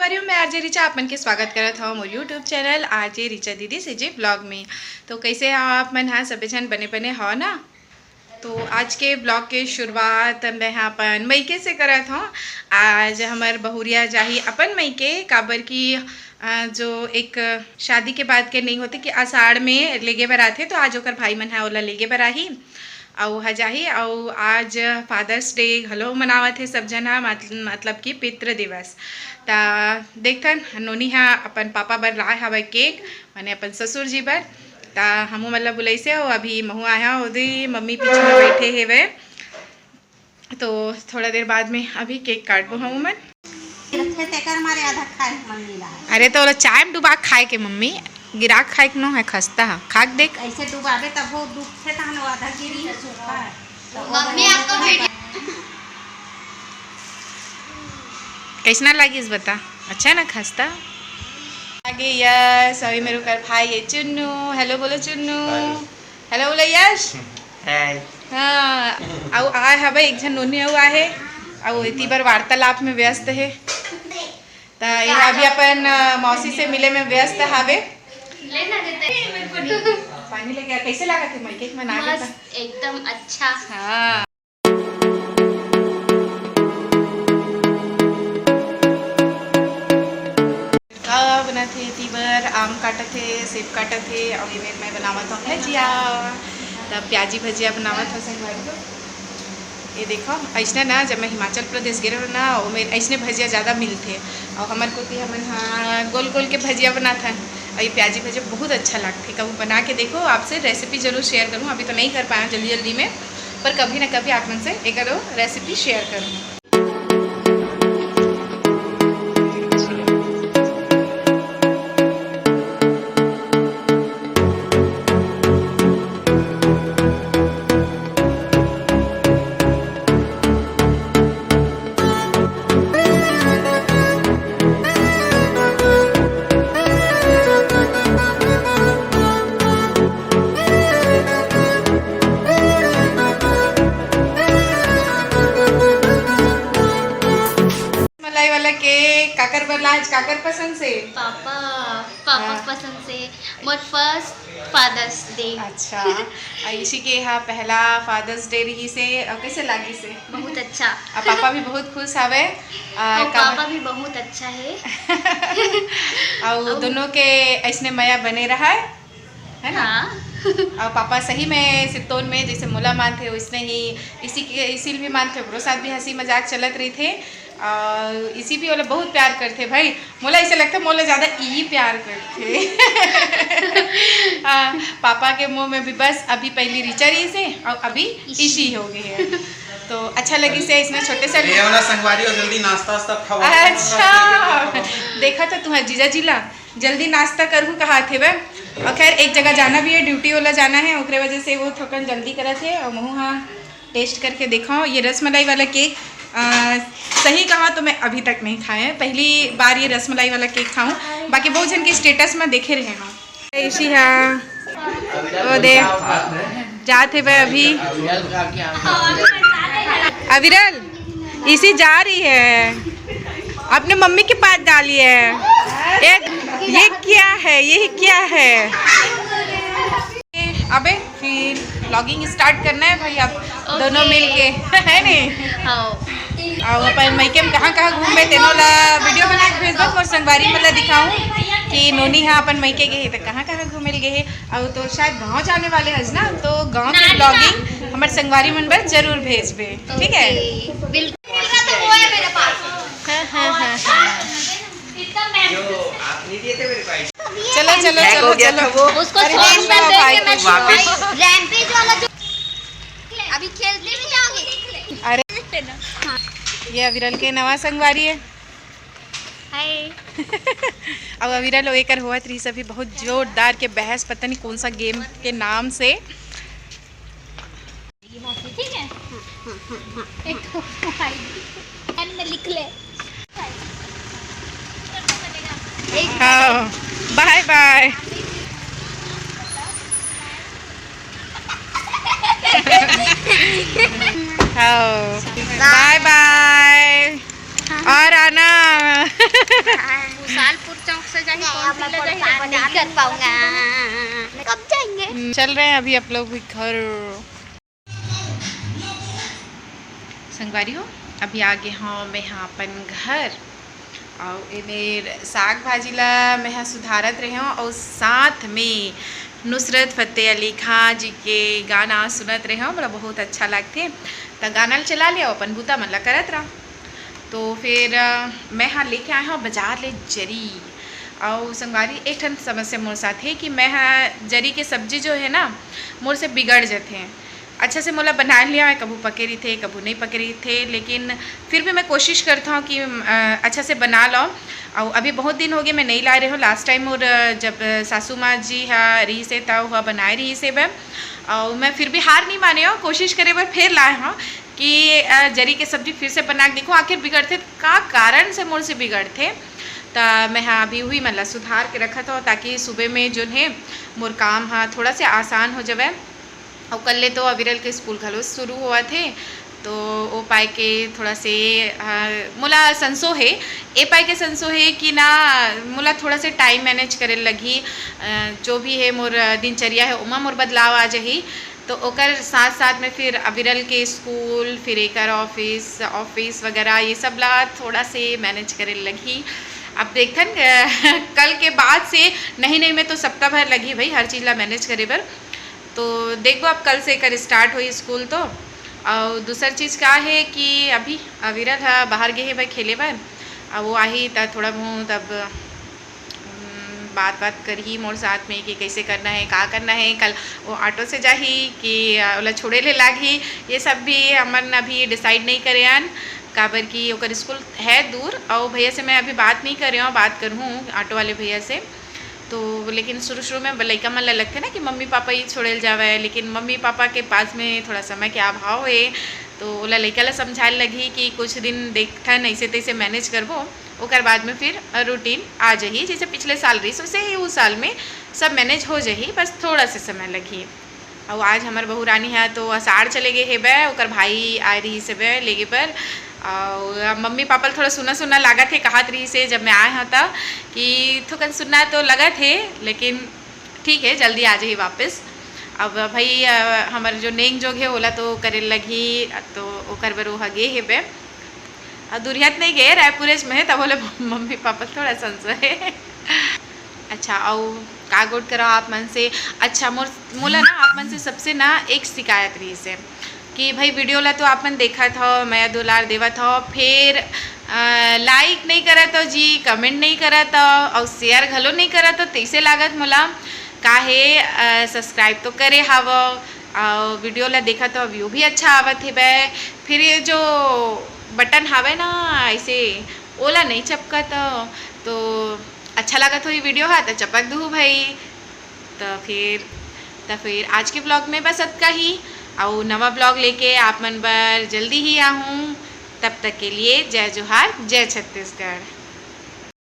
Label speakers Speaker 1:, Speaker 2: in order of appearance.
Speaker 1: संगवारियों में आरजे रिचा आपन के स्वागत करत हूँ मोर यूट्यूब चैनल आरजे रिचा दीदी से जी ब्लॉग में। तो कैसे आप मन हाँ सभी जन बने बने हो ना। तो आज के ब्लॉग के शुरुआत मैं यहाँ अपन मईके से करत हूँ। आज हमार बहुरिया जाही अपन मईके काबर की जो एक शादी के बाद के नहीं होते कि आषाढ़ में लेगे बर आथे, तो आज ओकर भाई मन है ओला लेगे बर आही और हजाही। और आज फादर्स डे घलो मनावत है सब जना, मतलब कि पितृ दिवस। ता देखथन नोनी हा अपन पापा बर लाए हवे केक, मैंने अपन ससुर जी बर। ता हमू मतलब बुलाइसे हो अभी महू आया ओदी मम्मी पीछे में बैठे हे वे। तो थोड़ा देर बाद में अभी केक काटबो हमू मन। अरे तो चाय में डुबा खाए के मम्मी, गिराक खाए के नो है खस्ता है, खाक देख
Speaker 2: ऐसे डुबाबे तब वो डूबते तहन आधा गिरी है सूखा है।
Speaker 3: मम्मी आपको वीडियो
Speaker 1: कैसना लगी इस बता, अच्छा ना खस्ता आगे। यस अभी मेरे कर भाई है चुन्नू, हेलो बोलो चुन्नू, हेलो बोलो यश। हाँ आओ आए है भाई एक जन नोनी आओ आहे और इतनी बार वार्तालाप में व्यस्त है। तो यह अभी अपन मौसी से मिले में व्यस्त हावे। पानी लेके कैसे लगा थे मई केक मना के?
Speaker 3: एकदम अच्छा।
Speaker 1: हाँ बना थे तीबर आम काटा थे, सेब काटा थे और ये मैं बनावत हूँ भजिया। तब प्याजी भजिया बनावत हूँ संगवारी को। ये देखो ऐसा ना जब मैं हिमाचल प्रदेश गिरे ना और मैं ऐसने भजिया ज़्यादा मिलते और हमारे को हमन हाँ गोल गोल के भजिया बनाता है। और ये प्याजी भजिया बहुत अच्छा लगते, कभी बना के देखो। आपसे रेसिपी ज़रूर शेयर करूँ, अभी तो नहीं कर पाया जल्दी जल्दी में, पर कभी ना कभी आप मन से एक दो रेसिपी शेयर करूँ। काकर बरलाज काकर पसंद से
Speaker 3: पापा पापा पसंद से मोर फर्स्ट फादर्स डे।
Speaker 1: अच्छा इसी के यहाँ पहला फादर्स डे रही से कैसे लागी से?
Speaker 3: बहुत अच्छा।
Speaker 1: पापा भी बहुत खुश हवे,
Speaker 3: पापा भी बहुत अच्छा है।
Speaker 1: और दोनों के ऐसने माया बने रहा है ना। हाँ। और पापा सही में सितौन में जैसे मोला मानते वैसने ही इसी भी मानते, मेरे साथ भी हंसी मजाक चलत रही थे। इसी भी वाला बहुत प्यार करते भाई, मोला ऐसा लगता है मोला ज़्यादा यही प्यार करते। पापा के मुंह में भी बस अभी पहली रिचा रही से और अभी इसी हो गई है। तो अच्छा लगी से इसमें छोटे से
Speaker 4: संगवारी और जल्दी नाश्ता खाओ।
Speaker 1: अच्छा देखा था तुम्हारे जीजा जिला जल्दी नाश्ता करूँ कहा थे वह। और खैर एक जगह जाना भी है, ड्यूटी वाला जाना है, उसके वजह से वो थोड़ा जल्दी करा थे। और महू हाँ टेस्ट करके देखा ये रसमलाई वाला केक। सही कहा तो मैं अभी तक नहीं खाए हैं, पहली बार ये रसमलाई वाला केक खाऊं। बाकी बहुत जन के स्टेटस में देखे रहे हैं इसी हाँ वो दे जाते वह अभी अविरल इसी जा रही है अपने मम्मी के पास डाली है। ये क्या है, ये क्या है? अबे फिर व्लॉगिंग स्टार्ट करना है भाई, आप दोनों मिल के है नहीं। और अपन मईके में कहाँ घूमे तेनों ला वीडियो बना के भेज दो और संगवारी मतलब दिखाऊं कि नोनी हाँ अपन मईके गए तो कहाँ घूमे गए। और तो शायद गांव जाने वाले हैं ना, तो गांव की ब्लॉगिंग हमारे संगवारी मन पर जरूर भेजबे, ठीक है? चलो चलो चलो चलो
Speaker 3: उसको अभी खेलने भी जाओगे।
Speaker 1: अरे ये अविरल के नवा संगवारी है।
Speaker 3: हाय
Speaker 1: अब अविरल एकर होत रही सभी बहुत जोरदार के बहस, पता नहीं कौन सा गेम के नाम से।
Speaker 3: ठीक है एक लिख ले।
Speaker 1: हाँ बाय बाय। बाय बाय और आना।
Speaker 3: रख पाऊंगा। कब जाएंगे?
Speaker 1: चल रहे हैं अभी आप लोग भी घर। संगवारी हो अभी आगे हाँ मैं यहाँ अपन घर और एमेर साग भाजी ला मैं यहाँ सुधारत रहे हूँ और साथ में नुसरत फ़तेह अली खां जी के गाना सुनत रहे हूँ। मला बहुत अच्छा लगते तो गाना चला लिया अपन बूता मन ला करत रहा। तो फिर मैं यहाँ लेके आया हूँ बाजार ले जरी और संगवारी एक ठन समस्या मोर साथ है कि मैं यहाँ जरी के सब्जी जो है ना मोर से बिगड़ जाते हैं। अच्छा से मोला बना लिया है, कबू पके रही थे कबू नहीं पके रही थे, लेकिन फिर भी मैं कोशिश करता हूँ कि अच्छा से बना लो। और अभी बहुत दिन हो गए मैं नहीं ला रही हूँ। लास्ट टाइम और जब सासू माँ जी हाँ रही से तब हुआ बनाए रही से वह और मैं फिर भी हार नहीं माने हूँ, कोशिश करे पर फिर लाए हूँ कि जरी के सब्जी फिर से बना के देखो आखिर बिगड़ते का कारण से मोर से बिगड़ते। तो मैं हाँ अभी हुई मतलब सुधार के रखा था ताकि सुबह में जो है मोर काम हाँ थोड़ा सा आसान हो जाए। और कल ले तो अविरल के स्कूल घलो शुरू हुआ थे तो वो पाए के थोड़ा से मोला संसो है ए पाए के संसो है कि ना मोला थोड़ा से टाइम मैनेज करे लगी। जो भी है मोर दिनचर्या है उमा मोर बदलाव आ जाही तो ओकर साथ साथ में फिर अविरल के स्कूल फिर एक ऑफिस वगैरह ये सब ला थोड़ा से मैनेज करे लगी। अब देखन कल के बाद से नहीं मैं तो सप्ताह भर लगी भाई हर चीज़ ला मैनेज करे बर। तो देखो अब कल से कर स्टार्ट हुई स्कूल तो। और दूसरी चीज़ क्या है कि अभी अविरल है बाहर गए है भाई खेले बार अब वो आई तब थोड़ा बहुत अब बात करी मोर साथ में कि कैसे करना है का करना है। कल वो ऑटो से जाही कि ओला छोड़े ले लागी ये सब भी हमन अभी डिसाइड नहीं करे आन काबर कि ओकर स्कूल है दूर। और भैया से मैं अभी बात नहीं कर रही हूँ, बात करूँ ऑटो वाले भैया से। तो लेकिन शुरू में लड़का मन लगते ना कि मम्मी पापा ही छोड़े जावे, लेकिन मम्मी पापा के पास में थोड़ा समय के अभाव है तो ओला लड़का ला समझाए लगी कि कुछ दिन देखथन ऐसे तैसे मैनेज करबो ओकर बाद में फिर रूटीन आ जाही जैसे पिछले साल रही वैसे ही उस साल में सब मैनेज हो जाही, बस थोड़ा सा समय लगी। और आज हमार बहू रानी है तो अषाढ़ चले गए है बे ओकर भाई आए रही से बे लेगे पर। और मम्मी पापा थोड़ा सुना लगा थे कहत रही से जब मैं आए हाँ था कि थोड़ा सुनना तो लगा थे, लेकिन ठीक है जल्दी आ जाइए वापस। अब भाई हमारे जो नेंग जोग है ओला तो करे लगी तो ओकर बर वहाँ गे है बे दुरियत नहीं गए रायपुरेज में है तब बोले मम्मी पापा थोड़ा संशय है। अच्छा और का गोट करो आप मन से। अच्छा मोला ना आप मन से सबसे ना एक शिकायत रही से कि भाई वीडियो ला तो आप मन देखा था मैं दुलार देवा था फिर लाइक नहीं करा तो जी कमेंट नहीं करा था और शेयर घलो नहीं करा तो तैसे लागत मोला काहे सब्सक्राइब तो करे हव और वीडियो ला देखा तो व्यू भी अच्छा आवत है बे फिर ये जो बटन हवे ना ऐसे ओला नहीं चपकत तो अच्छा लगा तो ये वीडियो है तो चपक दूँ भाई। तो फिर आज के ब्लॉग में बस अतका ही और नवा ब्लॉग लेके आप मन बर जल्दी ही आऊँ। तब तक के लिए जय जोहार जय छत्तीसगढ़।